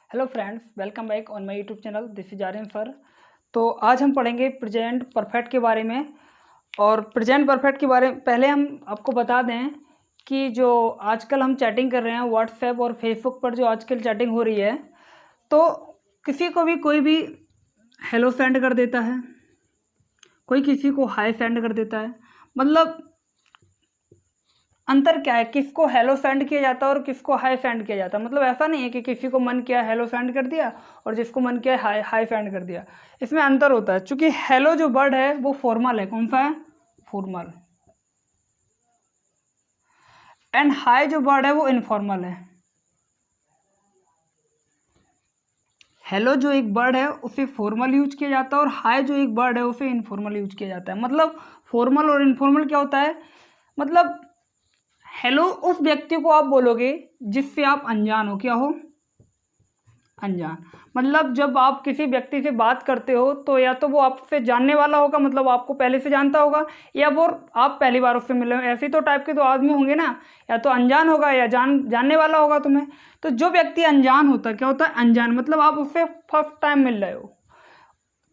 Hello friends, welcome back on my YouTube channel. This is Aryan sir. तो आज हम पढ़ेंगे प्रेजेंट परफेक्ट के बारे में। और प्रेजेंट परफेक्ट के बारे में पहले हम आपको बता दें कि जो आजकल हम चैटिंग कर रहे हैं व्हाट्सएप और फेसबुक पर, जो आजकल चैटिंग हो रही है, तो किसी को भी कोई भी हेलो सेंड कर देता है, कोई किसी को हाय सेंड कर देता है। मतलब अंतर क्या है, किसको हेलो सेंड किया जाता है और किसको हाय सेंड किया जाता है। मतलब ऐसा नहीं है कि किसी को मन किया हेलो सेंड कर दिया और जिसको मन किया हाय हाय सेंड कर दिया। इसमें अंतर होता है, क्योंकि हेलो जो वर्ड है वो फॉर्मल है। कौन सा है? फॉर्मल। एंड हाय जो वर्ड है वो इनफॉर्मल है। हेलो जो एक वर्ड है उसे फॉर्मल यूज किया जाता है और हाय जो एक वर्ड है उसे इनफॉर्मल यूज किया जाता है। मतलब फॉर्मल और इनफॉर्मल क्या होता है? मतलब हेलो उस व्यक्ति को आप बोलोगे जिससे आप अनजान हो। क्या हो? अनजान। मतलब जब आप किसी व्यक्ति से बात करते हो तो या तो वो आपसे जानने वाला होगा, मतलब आपको पहले से जानता होगा, या वो आप पहली बार उससे मिले हो। ऐसे तो टाइप के तो आदमी होंगे ना, या तो अनजान होगा या जानने वाला होगा तुम्हें। तो जो व्यक्ति अनजान होता है, क्या होता है? अनजान। मतलब आप उससे फर्स्ट टाइम मिल रहे हो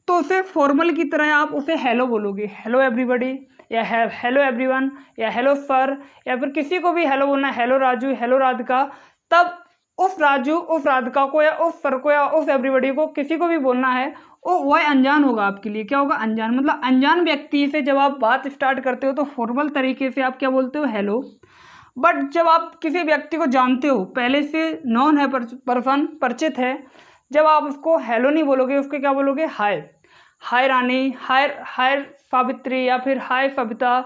तो उसे फॉर्मल की तरह आप उसे हेलो बोलोगे, हेलो एवरीबॉडी, या हेलो एवरीवन, या हेलो सर, या फिर किसी को भी हेलो बोलना है, हेलो राजू, हेलो राधिका। तब उस राजू, उस राधिका को, या उस सर को, या उस एवरीबॉडी को, किसी को भी बोलना है, वह अनजान होगा आपके लिए। क्या होगा? अनजान। मतलब अनजान व्यक्ति से जब आप बात स्टार्ट करते हो तो फॉर्मल तरीके से आप क्या बोलते हो? हेलो। बट जब आप किसी व्यक्ति को जानते हो, पहले से नॉन है, पर्सन परिचित है, जब आप उसको हेलो नहीं बोलोगे, उसके क्या बोलोगे? हाय। हाय रानी, हाय हाय सावित्री, या फिर hi Savita,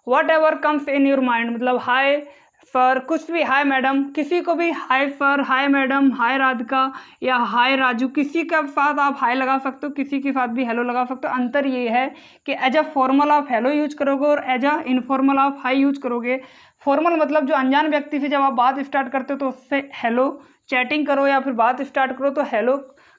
whatever comes in your mind. मतलब हाय सर, कुछ भी, हाय मैडम, किसी को भी हाय सर, हाय मैडम, हाय राधिका, या हाय राजू, किसी के साथ आप हाय लगा सकते हो, किसी के साथ भी हेलो लगा सकते हो। अंतर ये है कि एज अ फॉर्मल आप हेलो यूज करोगे और एज अ इनफॉर्मल आप हाय यूज करोगे। फॉर्मल मतलब जो अनजान व्यक्ति से जब आप बात स्टार्ट करते हो तो उससे हेलो, चैटिंग करो या फिर बात स्टार्ट करो तो हेलो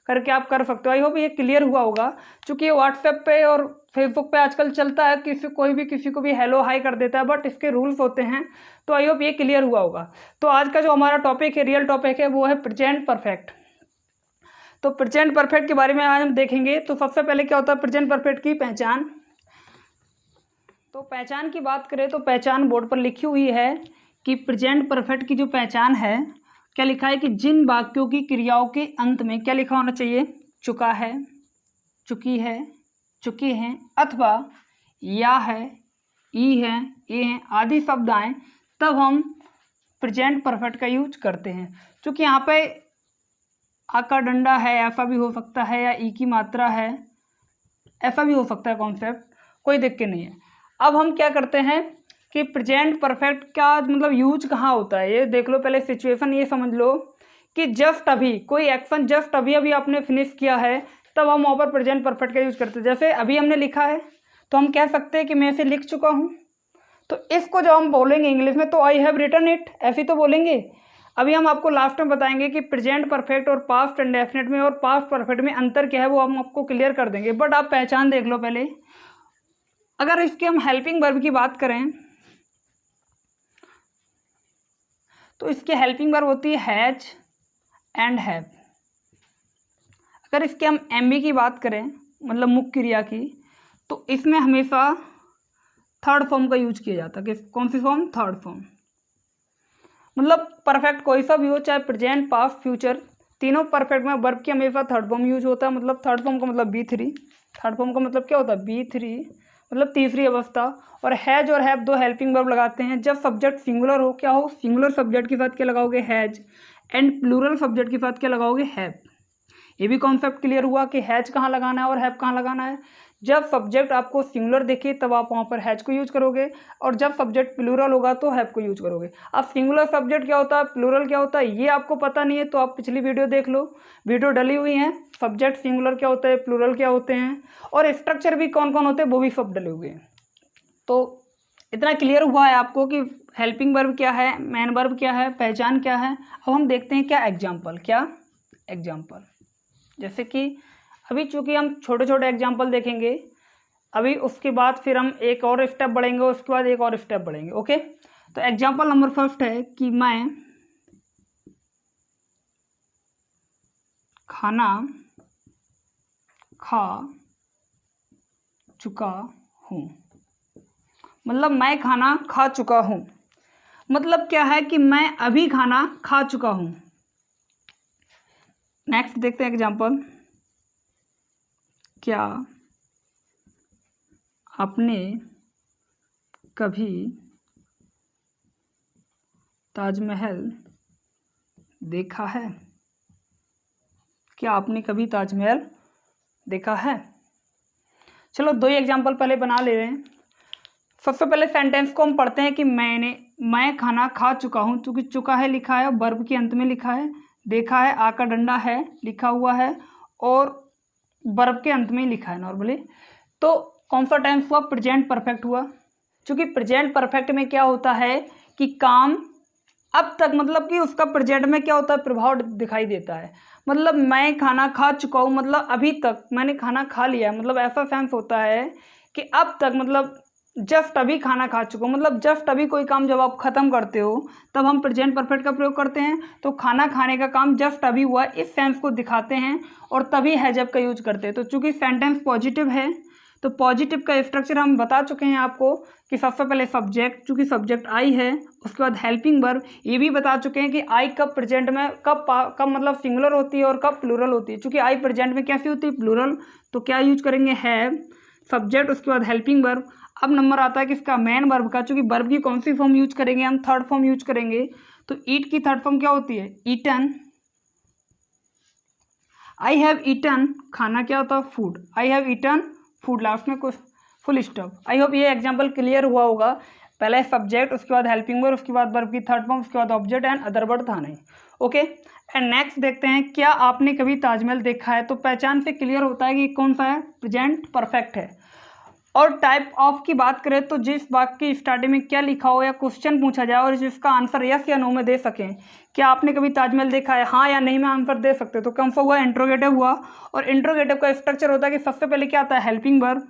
करके आप कर सकते हो। आई होप ये क्लियर हुआ होगा, क्योंकि ये व्हाट्सएप पे और फेसबुक पे आजकल चलता है, कोई भी किसी को भी हेलो हाय कर देता है, बट इसके रूल्स होते हैं। तो आई होप ये क्लियर हुआ होगा। तो आज का जो हमारा टॉपिक है, रियल टॉपिक है, वो है प्रेजेंट परफेक्ट। तो प्रेजेंट परफेक्ट के बारे में आज हम देखेंगे। तो सबसे पहले क्या होता है प्रेजेंट परफेक्ट की पहचान। तो पहचान की बात करें तो पहचान बोर्ड पर लिखी हुई है कि प्रेजेंट परफेक्ट की जो पहचान है, क्या लिखा है कि जिन वाक्यों की क्रियाओं के अंत में क्या लिखा होना चाहिए? चुका है, चुकी है, चुके हैं, अथवा या है, ई है, ये हैं आदि शब्द आए, तब हम प्रेजेंट परफेक्ट का यूज करते हैं। क्योंकि यहाँ पे आ का डंडा है, ऐसा भी हो सकता है, या ई की मात्रा है, ऐसा भी हो सकता है कॉन्सेप्ट, कोई दिक्कत नहीं है। अब हम क्या करते हैं कि प्रेजेंट परफेक्ट का मतलब यूज कहाँ होता है, ये देख लो। पहले सिचुएशन ये समझ लो कि जस्ट अभी कोई एक्शन जस्ट अभी अभी आपने फिनिश किया है, तब हम वहाँ पर प्रेजेंट परफेक्ट का यूज करते हैं। जैसे अभी हमने लिखा है तो हम कह सकते हैं कि मैं इसे लिख चुका हूँ। तो इसको जब हम बोलेंगे इंग्लिश में तो आई हैव रिटन इट, ऐसे तो बोलेंगे। अभी हम आपको लास्ट में बताएंगे कि प्रेजेंट परफेक्ट और पास्ट इंडेफिनिट में और पास्ट परफेक्ट में अंतर क्या है, वो हम आपको क्लियर कर देंगे। बट आप पहचान देख लो पहले। अगर इसके हम हेल्पिंग वर्ब की बात करें तो इसकी हेल्पिंग वर्ब होती है हैज एंड हैव। अगर इसके हम एमबी की बात करें, मतलब मुख्य क्रिया की, तो इसमें हमेशा थर्ड फॉर्म का यूज किया जाता है। कौन सी फॉर्म? Third form. मतलब परफेक्ट कोई सा भी हो, चाहे प्रेजेंट पास्ट फ्यूचर, तीनों परफेक्ट में वर्ब की हमेशा थर्ड फॉर्म यूज होता है। मतलब थर्ड फॉर्म का मतलब B3। थर्ड फॉर्म का मतलब क्या होता है? B3, मतलब तीसरी अवस्था। और हैज और हैव दो हेल्पिंग वर्ब लगाते हैं। जब सब्जेक्ट सिंगुलर हो, क्या हो? सिंगुलर सब्जेक्ट के साथ क्या लगाओगे? हैज। एंड प्लूरल सब्जेक्ट के साथ क्या लगाओगे? हैव। ये भी कॉन्सेप्ट क्लियर हुआ कि हैज कहाँ लगाना है और हैव कहाँ लगाना है। जब सब्जेक्ट आपको सिंगुलर दिखे तब आप वहाँ पर हैज को यूज करोगे, और जब सब्जेक्ट प्लूरल होगा तो हैव को यूज करोगे। अब सिंगुलर सब्जेक्ट क्या होता है, प्लूरल क्या होता है, ये आपको पता नहीं है तो आप पिछली वीडियो देख लो, वीडियो डली हुई है। सब्जेक्ट सिंगुलर क्या होता है, प्लूरल क्या होते हैं, और स्ट्रक्चर भी कौन कौन होते हैं, वो भी सब डले हुए हैं। तो इतना क्लियर हुआ है आपको कि हेल्पिंग वर्ब क्या है, मेन वर्ब क्या है, पहचान क्या है। अब हम देखते हैं क्या एग्जाम्पल, क्या एग्जाम्पल। जैसे कि अभी चूंकि हम छोटे छोटे एग्जाम्पल देखेंगे, अभी उसके बाद फिर हम एक और स्टेप बढ़ेंगे, उसके बाद एक और स्टेप बढ़ेंगे। ओके, तो एग्जाम्पल नंबर फर्स्ट है कि मैं खाना खा चुका हूँ। मतलब मैं खाना खा चुका हूँ, मतलब क्या है कि मैं अभी खाना खा चुका हूँ। नेक्स्ट देखते हैं एग्जाम्पल, क्या आपने कभी ताजमहल देखा है? क्या आपने कभी ताजमहल देखा है? चलो दो ही एग्जाम्पल पहले बना ले रहे हैं। सबसे पहले सेंटेंस को हम पढ़ते हैं कि मैं खाना खा चुका हूँ, चूँकि चुका है लिखा है, वर्ब के अंत में लिखा है, देखा है आ का डंडा है लिखा हुआ है, और वर्ब के अंत में ही लिखा है नॉर्मली। तो कौन सा टेंस हुआ? प्रेजेंट परफेक्ट हुआ। क्योंकि प्रेजेंट परफेक्ट में क्या होता है कि काम अब तक, मतलब कि उसका प्रेजेंट में क्या होता है, प्रभाव दिखाई देता है। मतलब मैं खाना खा चुका हूँ, मतलब अभी तक मैंने खाना खा लिया, मतलब ऐसा सेंस होता है कि अब तक, मतलब जस्ट अभी खाना खा चुका हूँ, मतलब जस्ट अभी कोई काम जब आप ख़त्म करते हो तब हम प्रेजेंट परफेक्ट का प्रयोग करते हैं। तो खाना खाने का काम जस्ट अभी हुआ, इस सेंस को दिखाते हैं, और तभी हैज हैव का यूज करते हैं। तो चूंकि सेंटेंस पॉजिटिव है तो पॉजिटिव का स्ट्रक्चर हम बता चुके हैं आपको कि सबसे पहले सब्जेक्ट, चूंकि सब्जेक्ट आई है, उसके बाद हेल्पिंग वर्ब, ये भी बता चुके हैं कि आई कब प्रेजेंट में कब मतलब सिंगुलर होती है और कब प्लूरल होती है। चूंकि आई प्रेजेंट में कैसी होती है, प्लूरल, तो क्या यूज करेंगे, हैव, सब्जेक्ट, उसके बाद हेल्पिंग वर्ब। अब नंबर आता है किसका, मेन वर्ब का। चूंकि वर्ब की कौन सी फॉर्म यूज करेंगे, हम थर्ड फॉर्म यूज करेंगे। तो ईट की थर्ड फॉर्म क्या होती है, ईटन। आई हैव ईटन, खाना क्या होता है, food. I have eaten food, last में कुछ फुल स्टॉप। आई होप ये एग्जांपल क्लियर हुआ होगा। पहले सब्जेक्ट, उसके बाद हेल्पिंग वर्ब, उसके बाद वर्ब की थर्ड फॉर्म, उसके बाद ऑब्जेक्ट एंड अदर वर्ड था नहीं। ओके, एंड नेक्स्ट देखते हैं, क्या आपने कभी ताजमहल देखा है? तो पहचान से क्लियर होता है कि कौन सा है, प्रेजेंट परफेक्ट है। और टाइप ऑफ की बात करें तो जिस वाक्य की स्टार्टिंग में क्या लिखा हो या क्वेश्चन पूछा जाए और जिसका आंसर यस या नो में दे सकें, क्या आपने कभी ताजमहल देखा है, हाँ या नहीं में आंसर दे सकते, तो कौन सा हुआ, इंट्रोगेटिव हुआ। और इंट्रोगेटिव का स्ट्रक्चर होता है कि सबसे पहले क्या आता है, हेल्पिंग वर्ब।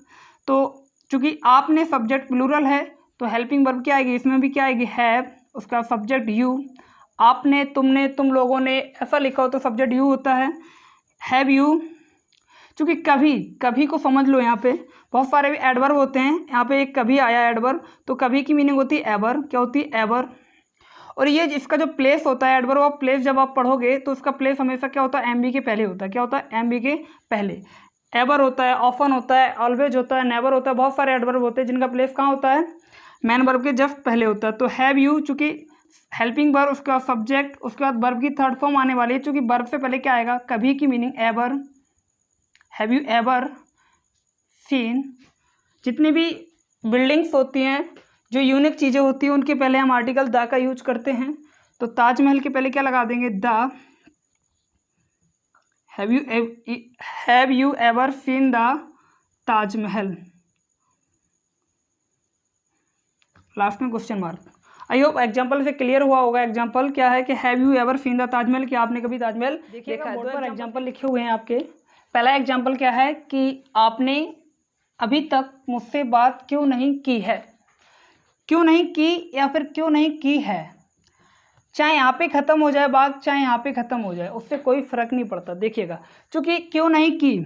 तो चूंकि आपने सब्जेक्ट प्लूरल है तो हेल्पिंग वर्ब क्या आएगी, इसमें भी क्या आएगी, हैव, उसका सब्जेक्ट यू। आपने, तुमने, तुम लोगों ने ऐसा लिखा हो तो सब्जेक्ट यू होता है, हैव यू। चूँकि कभी, कभी को समझ लो, यहाँ पे बहुत सारे भी एडवर्ब होते हैं, यहाँ पे एक कभी आया एडवर्ब, तो कभी की मीनिंग होती है एवर, क्या होती है, एवर। और ये इसका जो प्लेस होता है, एडवर्ब ऑफ प्लेस, जब आप पढ़ोगे तो उसका प्लेस हमेशा क्या होता है, एम बी के पहले होता है। क्या होता है, एम बी के पहले। एवर होता है, ऑफन होता है, ऑलवेज होता है, नेवर होता है, बहुत सारे एडवर्ब होते हैं जिनका प्लेस कहाँ होता है, मैन वर्ब के जस्ट पहले होता है। तो हैव यू, चूँकि हेल्पिंग वर्ब, उसके बाद सब्जेक्ट, उसके बाद वर्ब की थर्ड फॉर्म आने वाली है, चूँकि वर्ब से पहले क्या आएगा, कभी की meaning ever. Have you ever scene, जितनी भी बिल्डिंग्स होती हैं, जो यूनिक चीज़ें होती हैं, उनके पहले हम आर्टिकल द का यूज करते हैं। तो ताजमहल के पहले क्या लगा देंगे, the. Have you ever seen the Taj Mahal, last में question mark. I hope example से क्लियर हुआ होगा। एग्जाम्पल क्या है कि have you ever seen the Taj Mahal, कि आपने कभी ताजमहल देखा है। बोर्ड पर एग्जाम्पल लिखे हुए हैं आपके। पहला एग्जाम्पल क्या है कि आपने अभी तक मुझसे बात क्यों नहीं की है। क्यों नहीं की या फिर क्यों नहीं की है, चाहे यहाँ पे ख़त्म हो जाए बात, चाहे यहाँ पे ख़त्म हो जाए, उससे कोई फर्क नहीं पड़ता। देखिएगा, क्योंकि क्यों नहीं की,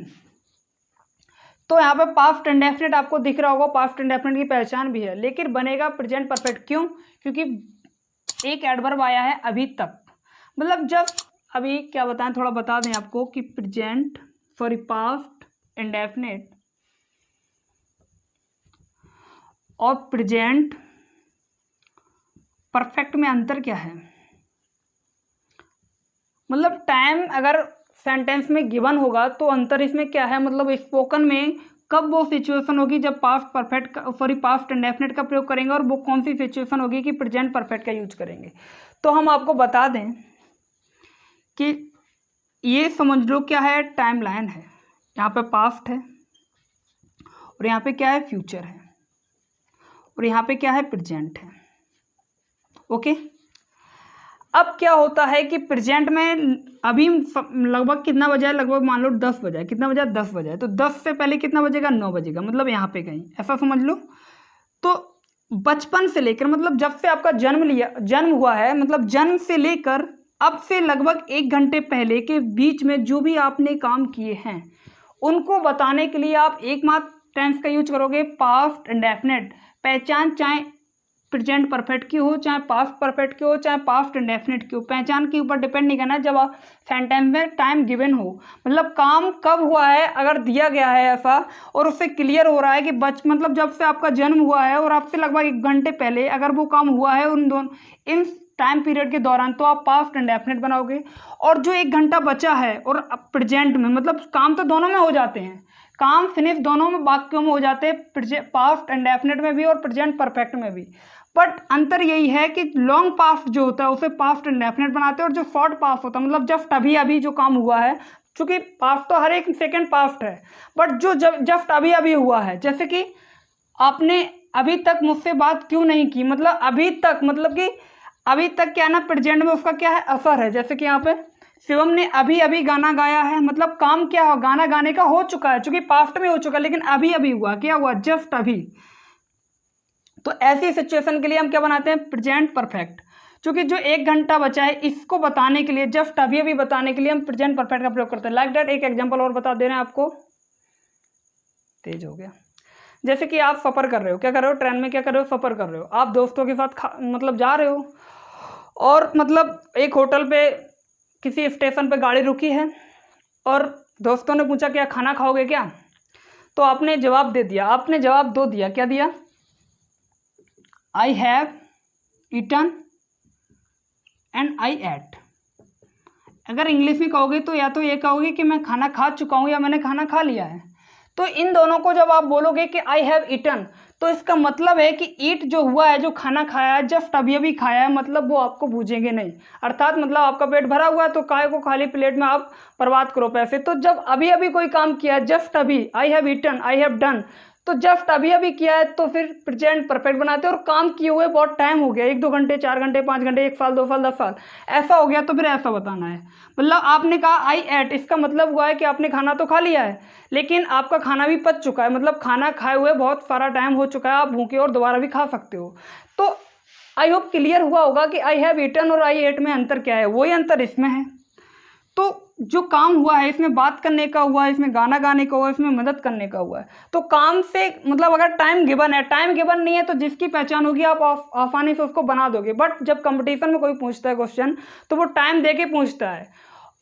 तो यहाँ पे पास्ट इंडेफिनिट आपको दिख रहा होगा, पास्ट इंडेफिनिट की पहचान भी है, लेकिन बनेगा प्रेजेंट परफेक्ट। क्यों? क्योंकि एक एडवर्ब आया है अभी तक, मतलब जब, अभी क्या बताएं, थोड़ा बता दें आपको कि प्रेजेंट, सॉरी, पास्ट इंडेफिनिट और प्रेजेंट परफेक्ट में अंतर क्या है। मतलब टाइम अगर सेंटेंस में गिवन होगा तो अंतर इसमें क्या है, मतलब स्पोकन में कब वो सिचुएशन होगी जब पास्ट परफेक्ट का, सॉरी, पास्ट इंडेफिनिट का प्रयोग करेंगे, और वो कौन सी सिचुएशन होगी कि प्रेजेंट परफेक्ट का यूज करेंगे। तो हम आपको बता दें कि ये समझ लो क्या है, टाइम लाइन है, यहाँ पे पास्ट है और यहाँ पे क्या है, फ्यूचर है, और यहाँ पे क्या है, प्रेजेंट है। ओके, अब क्या होता है कि प्रेजेंट में अभी लगभग कितना बजा है, लगभग मान लो 10 बजा है, कितना बजा, 10 बजा है, तो 10 से पहले कितना बजेगा, 9 बजेगा, मतलब यहाँ पे कहीं, ऐसा समझ लो। तो बचपन से लेकर, मतलब जब से आपका जन्म हुआ है, मतलब जन्म से लेकर अब से लगभग 1 घंटे पहले के बीच में जो भी आपने काम किए हैं उनको बताने के लिए आप एकमात्र टेंस का यूज करोगे, पास्ट इंडेफिनिट। पहचान चाहे प्रेजेंट परफेक्ट की हो, चाहे पास्ट परफेक्ट की हो, चाहे पास्ट इंडेफिनिट की हो, पहचान के ऊपर डिपेंड नहीं करना। जब आप सेंटेंस में टाइम गिवन हो, मतलब काम कब हुआ है अगर दिया गया है ऐसा और उससे क्लियर हो रहा है कि मतलब जब से आपका जन्म हुआ है और आपसे लगभग 1 घंटे पहले अगर वो काम हुआ है इन टाइम पीरियड के दौरान, तो आप पास्ट इंडेफिनिट बनाओगे। और जो 1 घंटा बचा है और प्रेजेंट में, मतलब काम तो दोनों में हो जाते हैं, काम फिनिश दोनों में वाक्यों में हो जाते हैं, पास्ट इंडेफिनिट में भी और प्रेजेंट परफेक्ट में भी। बट अंतर यही है कि लॉन्ग पास्ट जो होता है उसे पास्ट इंडेफिनिट बनाते हैं और जो शॉर्ट पास्ट होता है, मतलब जस्ट अभी अभी जो काम हुआ है, चूंकि पास्ट तो हर एक सेकेंड पास्ट है, बट जो जस्ट अभी अभी हुआ है, जैसे कि आपने अभी तक मुझसे बात क्यों नहीं की, मतलब अभी तक, मतलब कि अभी तक क्या है ना, प्रेजेंट में उसका क्या है, असर है। जैसे कि यहाँ पे शिवम ने अभी अभी गाना गाया है, मतलब काम क्या हो, गाना गाने का हो चुका है, चूंकि पास्ट में हो चुका है, लेकिन अभी अभी हुआ, क्या हुआ, जस्ट अभी। तो ऐसी सिचुएशन के लिए हम क्या बनाते हैं, प्रेजेंट परफेक्ट। क्योंकि जो 1 घंटा बचा है इसको बताने के लिए, जस्ट अभी अभी बताने के लिए हम प्रेजेंट परफेक्ट का प्रयोग करते हैं। लाइक दैट एक एग्जांपल और बता दे रहे हैं आपको, तेज हो गया। जैसे कि आप सफ़र कर रहे हो, क्या कर रहे हो, ट्रेन में क्या कर रहे हो, सफ़र कर रहे हो, आप दोस्तों के साथ मतलब जा रहे हो और मतलब एक होटल पे किसी स्टेशन पे गाड़ी रुकी है और दोस्तों ने पूछा क्या खाना खाओगे क्या, तो आपने जवाब दे दिया, आपने जवाब दो दिया, क्या दिया, I have eaten and I ate. अगर इंग्लिश में कहोगे तो या तो ये कहोगे कि मैं खाना खा चुका हूँ या मैंने खाना खा लिया है। तो इन दोनों को जब आप बोलोगे कि आई हैव ईटन, तो इसका मतलब है कि ईट जो हुआ है, जो खाना खाया है, जस्ट अभी अभी खाया है, मतलब वो आपको भूजेंगे नहीं, अर्थात मतलब आपका पेट भरा हुआ है तो काहे को खाली प्लेट में आप बर्बाद करो पैसे। तो जब अभी अभी कोई काम किया है, जस्ट अभी, I have eaten, I have done, तो जस्ट अभी अभी किया है तो फिर प्रेजेंट परफेक्ट बनाते हैं। और काम किए हुए बहुत टाइम हो गया, 1-2 घंटे, 4 घंटे, 5 घंटे, 1 साल, 2 साल, 10 साल ऐसा हो गया, तो फिर ऐसा बताना है। मतलब आपने कहा आई एट, इसका मतलब हुआ है कि आपने खाना तो खा लिया है लेकिन आपका खाना भी पच चुका है, मतलब खाना खाए हुए बहुत सारा टाइम हो चुका है, आप भूखे और दोबारा भी खा सकते हो। तो आई होप क्लियर हुआ होगा कि आई हैव ईटन और आई एट में अंतर क्या है, वही अंतर इसमें है। तो जो काम हुआ है इसमें बात करने का हुआ है, इसमें गाना गाने का हुआ है, इसमें मदद करने का हुआ है। तो काम से मतलब अगर टाइम गिवन है, टाइम गिवन नहीं है तो जिसकी पहचान होगी आप आसानी से उसको बना दोगे। बट जब कंपटीशन में कोई पूछता है क्वेश्चन तो वो टाइम दे के पूछता है,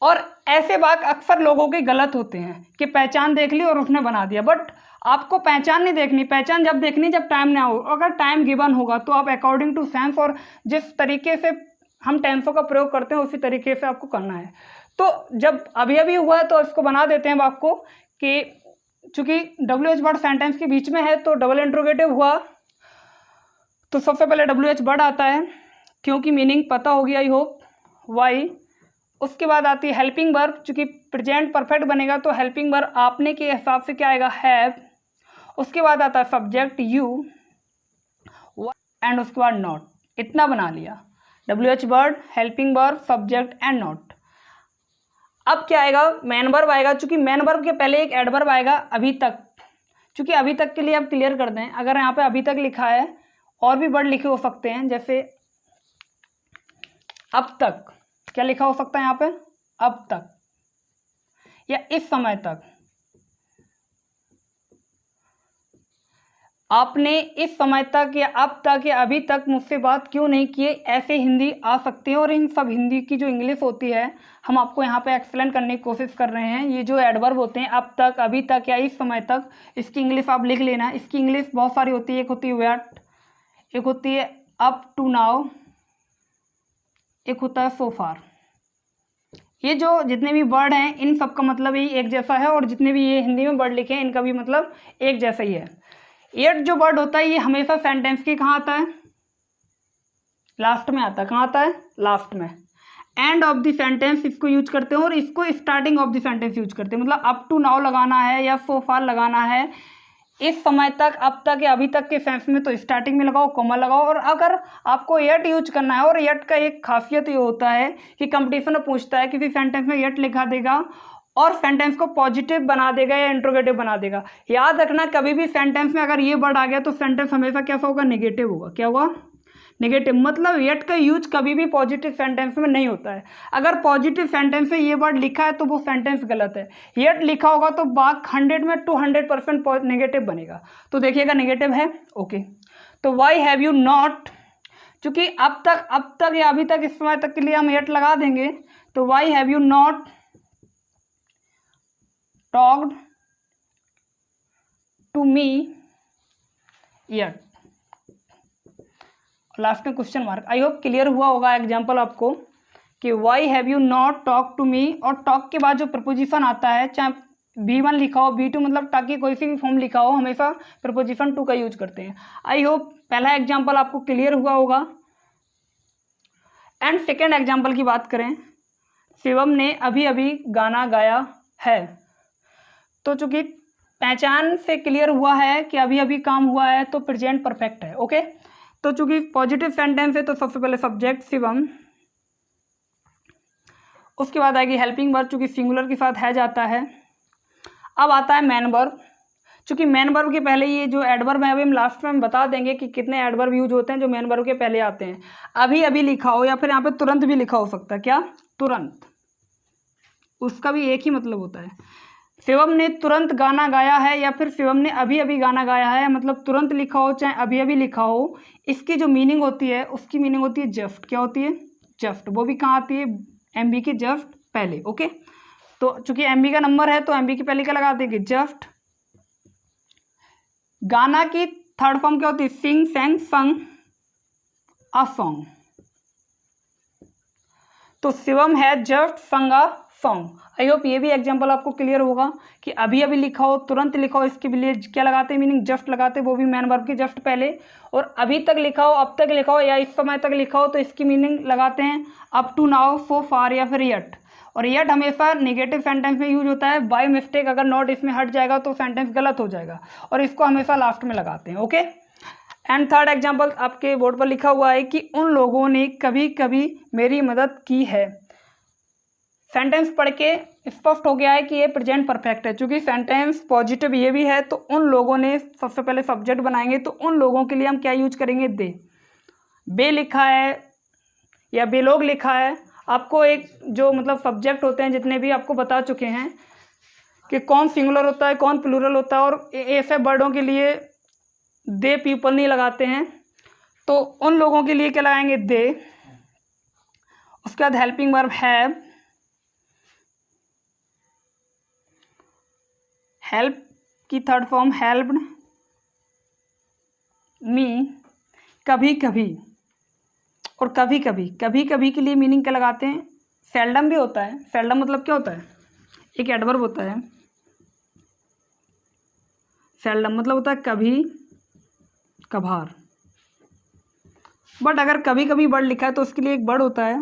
और ऐसे वाक्य अक्सर लोगों के गलत होते हैं कि पहचान देख ली और उसने बना दिया। बट आपको पहचान नहीं देखनी, पहचान जब देखनी जब टाइम ना हो। अगर टाइम गिवन होगा तो आप अकॉर्डिंग टू सेंस, और जिस तरीके से हम टेंसों का प्रयोग करते हैं उसी तरीके से आपको करना है। तो जब अभी अभी हुआ है तो इसको बना देते हैं वाक्य को कि चूंकि WH वर्ड सेंटेंस के बीच में है तो डबल इंट्रोगेटिव हुआ, तो सबसे पहले WH वर्ड आता है क्योंकि मीनिंग पता होगी आई होप, वाई। उसके बाद आती है हेल्पिंग वर्ब, चूंकि प्रेजेंट परफेक्ट बनेगा तो हेल्पिंग वर्ब आपने के हिसाब से क्या आएगा, हैव। उसके बाद आता है सब्जेक्ट यू, एंड उसके बाद नॉट। इतना बना लिया, WH word, helping verb, subject and not. अब क्या आएगा, मेन वर्ब आएगा। चूंकि मेन वर्ब के पहले एक एडवर्ब आएगा, अभी तक। चूंकि अभी तक के लिए आप क्लियर कर दें, अगर यहाँ पे अभी तक लिखा है और भी वर्ड लिखे हो सकते हैं, जैसे अब तक, क्या लिखा हो सकता है यहाँ पे, अब तक या इस समय तक। आपने इस समय तक या अब तक या अभी तक मुझसे बात क्यों नहीं की, ऐसे हिंदी आ सकती है। और इन सब हिंदी की जो इंग्लिश होती है हम आपको यहाँ पे एक्सप्लेन करने की कोशिश कर रहे हैं। ये जो एडवर्ब होते हैं अब तक, अभी तक या इस समय तक, इसकी इंग्लिश आप लिख लेना। इसकी इंग्लिश बहुत सारी होती है, एक होती है वेट, एक होती है अप टू नाउ, एक होता है सो फार। ये जो जितने भी वर्ड हैं इन सब का मतलब ही एक जैसा है, और जितने भी ये हिंदी में वर्ड लिखे हैं इनका भी मतलब एक जैसा ही है। एट जो वर्ड होता है ये हमेशा सेंटेंस के कहाँ आता है, लास्ट में आता है। कहाँ आता है, लास्ट में। एंड ऑफ द सेंटेंस इसको यूज करते हैं और इसको starting of the sentence use करते हैं। मतलब अप टू नाउ लगाना है या सो फार लगाना है, इस समय तक, अब तक या अभी तक के सेंस में तो स्टार्टिंग में लगाओ, कॉमा लगाओ। और अगर आपको यट यूज करना है, और यट का एक खासियत ये होता है कि कंपटीशन में पूछता है किसी सेंटेंस में यट लिखा देगा और सेंटेंस को पॉजिटिव बना देगा या इंट्रोगेटिव बना देगा। याद रखना कभी भी सेंटेंस में अगर ये वर्ड आ गया तो सेंटेंस हमेशा कैसा होगा, नेगेटिव होगा। क्या होगा, नेगेटिव। मतलब यट का यूज कभी भी पॉजिटिव सेंटेंस में नहीं होता है। अगर पॉजिटिव सेंटेंस में ये वर्ड लिखा है तो वो सेंटेंस गलत है। यट लिखा होगा तो बाक 100 में 200% नेगेटिव बनेगा। तो देखिएगा नेगेटिव है, ओके। तो वाई हैव यू नॉट, चूंकि अब तक या अभी तक इस समय तक के लिए हम यट लगा देंगे, तो why have you not talked to me yet. Last में question mark. I hope clear हुआ होगा एग्जाम्पल आपको कि why have you not talk to me, और टॉक के बाद जो प्रपोजिशन आता है, चाहे B1 लिखा हो, B2 मतलब ताकि कोई सी भी फॉर्म लिखा हो, हमेशा प्रपोजिशन टू का यूज करते हैं। आई होप पहला एग्जाम्पल आपको क्लियर हुआ होगा। एंड सेकेंड एग्जाम्पल की बात करें, शिवम ने अभी अभी गाना गाया है। तो चूंकि पहचान से क्लियर हुआ है कि अभी अभी काम हुआ है तो प्रेजेंट परफेक्ट है, ओके। तो चूंकि पॉजिटिव सेंटेंस है तो सबसे पहले सब्जेक्ट शिवम, उसके बाद आएगी हेल्पिंग वर्ब, चूंकि सिंगुलर के साथ है जाता है। अब आता है मैन वर्ब। चूंकि मैन वर्ब के पहले ये जो एडवर्ब है, अभी हम लास्ट में हम बता देंगे कि कितने एडवर्ब यूज होते हैं जो मैन वर्ब के पहले आते हैं। अभी अभी लिखा हो या फिर यहाँ पे तुरंत भी लिखा हो सकता है। क्या, तुरंत, उसका भी एक ही मतलब होता है। शिवम ने तुरंत गाना गाया है या फिर शिवम ने अभी अभी गाना गाया है, मतलब तुरंत लिखा हो चाहे अभी अभी लिखा हो, इसकी जो मीनिंग होती है उसकी मीनिंग होती है जस्ट। क्या होती है, जस्ट। वो भी कहाँ आती है, MB के जस्ट पहले, ओके। तो चूंकि MB का नंबर है तो MB के पहले क्या लगा देंगे, जस्ट। गाना की थर्ड फॉर्म क्या होती है, सिंग, सैंग, संग, अ सॉन्ग। तो शिवम है जस्ट संग अ सॉन्ग। आई होप ये भी एग्जांपल आपको क्लियर होगा कि अभी अभी लिखा हो, तुरंत लिखा हो, इसके लिए क्या लगाते हैं, मीनिंग जस्ट लगाते हैं, वो भी मैन वर्ब के जस्ट पहले। और अभी तक लिखा हो, अब तक लिखा हो या इस समय तक लिखा हो तो इसकी मीनिंग लगाते हैं अप टू नाउ, सो फार या फिर यट। और यट हमेशा नेगेटिव सेंटेंस में यूज होता है। बाय मिस्टेक अगर नॉट इसमें हट जाएगा तो सेंटेंस गलत हो जाएगा, और इसको हमेशा लास्ट में लगाते हैं, ओके। एंड थर्ड एग्जाम्पल आपके बोर्ड पर लिखा हुआ है कि उन लोगों ने कभी कभी मेरी मदद की है। सेंटेंस पढ़ के स्पष्ट हो गया है कि ये प्रेजेंट परफेक्ट है। चूंकि सेंटेंस पॉजिटिव ये भी है तो उन लोगों ने सबसे पहले सब्जेक्ट बनाएंगे, तो उन लोगों के लिए हम क्या यूज करेंगे, दे। बे लिखा है या बे लोग लिखा है, आपको एक जो मतलब सब्जेक्ट होते हैं जितने भी आपको बता चुके हैं कि कौन सिंगुलर होता है कौन प्लूरल होता है, और ऐसे वर्डों के लिए दे पीपल नहीं लगाते हैं, तो उन लोगों के लिए क्या लगाएंगे, दे। उसके बाद हेल्पिंग वर्ब हैव, हेल्प की थर्ड फॉर्म हेल्प्ड मी, कभी कभी। और कभी कभी, कभी कभी के लिए मीनिंग क्या लगाते हैं, सेल्डम भी होता है। सेल्डम मतलब क्या होता है, एक एडवर्ब होता है। सेल्डम मतलब होता है कभी कभार। बट अगर कभी कभी वर्ड लिखा है तो उसके लिए एक वर्ड होता है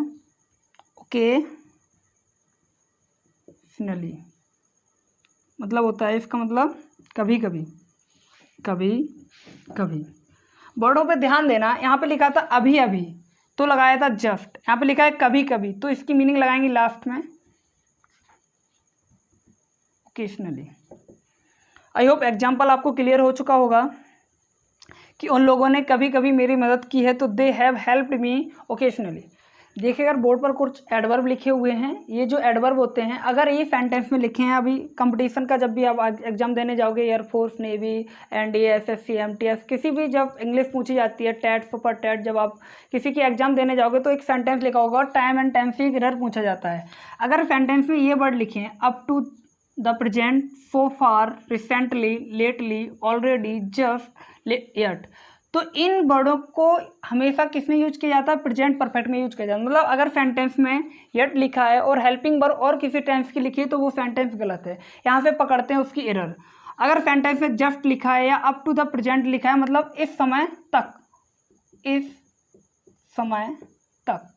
ओकेशनली, मतलब होता है इसका मतलब कभी कभी, कभी कभी। वर्डों पे ध्यान देना, यहाँ पे लिखा था अभी अभी तो लगाया था जस्ट, यहाँ पे लिखा है कभी कभी तो इसकी मीनिंग लगाएंगे लास्ट में ओकेशनली। आई होप एग्जाम्पल आपको क्लियर हो चुका होगा कि उन लोगों ने कभी कभी मेरी मदद की है, तो they have helped me occasionally. देखिए अगर बोर्ड पर कुछ एडवर्ब लिखे हुए हैं, ये जो एडवर्ब होते हैं अगर ये सेंटेंस में लिखे हैं, अभी कंपटीशन का जब भी आप एग्जाम देने जाओगे, air force, navy, NDA, SSC, MTS, किसी भी जब इंग्लिश पूछी जाती है, टेट, सुपर टेट, जब आप किसी की एग्जाम देने जाओगे तो एक सेंटेंस लिखा होगा, टाइम एंड टेंस से एरर पूछा जाता है। अगर सेंटेंस में ये वर्ड लिखे हैं up to the present, so far, recently, lately, already, just, yet, तो इन वर्डों को हमेशा किसमें यूज किया जाता है, प्रेजेंट परफेक्ट में यूज किया जाता है। मतलब अगर सेंटेंस में येट लिखा है और हेल्पिंग वर्ब और किसी टेंस की लिखी है तो वो सेंटेंस गलत है, यहाँ से पकड़ते हैं उसकी एरर। अगर सेंटेंस में जस्ट लिखा है या अप टू द प्रेजेंट लिखा है, मतलब इस समय तक, इस समय तक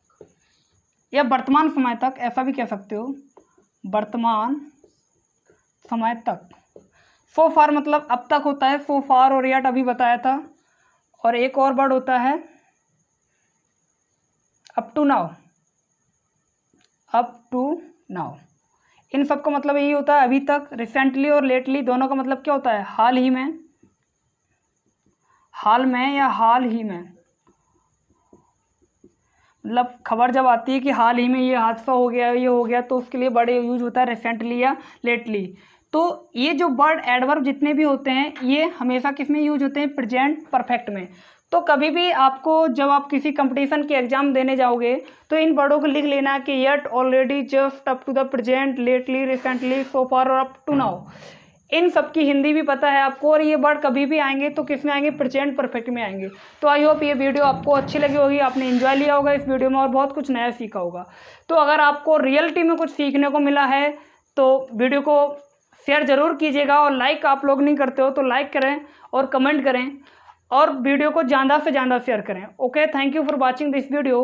या वर्तमान समय तक, ऐसा भी कह सकते हो, वर्तमान समय तक। सो फार मतलब अब तक होता है, सो फार और येट अभी बताया था। और एक और वर्ड होता है up to now, up to now. इन सब का मतलब यही होता है अभी तक। रिसेंटली और लेटली दोनों का मतलब क्या होता है, हाल ही में, हाल में या हाल ही में। मतलब खबर जब आती है कि हाल ही में ये हादसा हो गया, ये हो गया, तो उसके लिए बड़े यूज होता है रिसेंटली या लेटली। तो ये जो वर्ड एडवर्ब जितने भी होते हैं ये हमेशा किस में यूज होते हैं, प्रेजेंट परफेक्ट में। तो कभी भी आपको जब आप किसी कंपटीशन के एग्जाम देने जाओगे तो इन वर्डों को लिख लेना कि yet, already, just, up to the present, lately, recently, so far और अप टू नाउ। इन सब की हिंदी भी पता है आपको, और ये वर्ड कभी भी आएंगे तो किस में आएंगे, प्रेजेंट परफेक्ट में आएंगे। तो आई होप ये वीडियो आपको अच्छी लगी होगी, आपने एंजॉय लिया होगा इस वीडियो में और बहुत कुछ नया सीखा होगा। तो अगर आपको रियलिटी में कुछ सीखने को मिला है तो वीडियो को शेयर ज़रूर कीजिएगा, और लाइक आप लोग नहीं करते हो तो लाइक करें और कमेंट करें, और वीडियो को ज़्यादा से ज़्यादा शेयर करें। Okay, thank you for watching this video.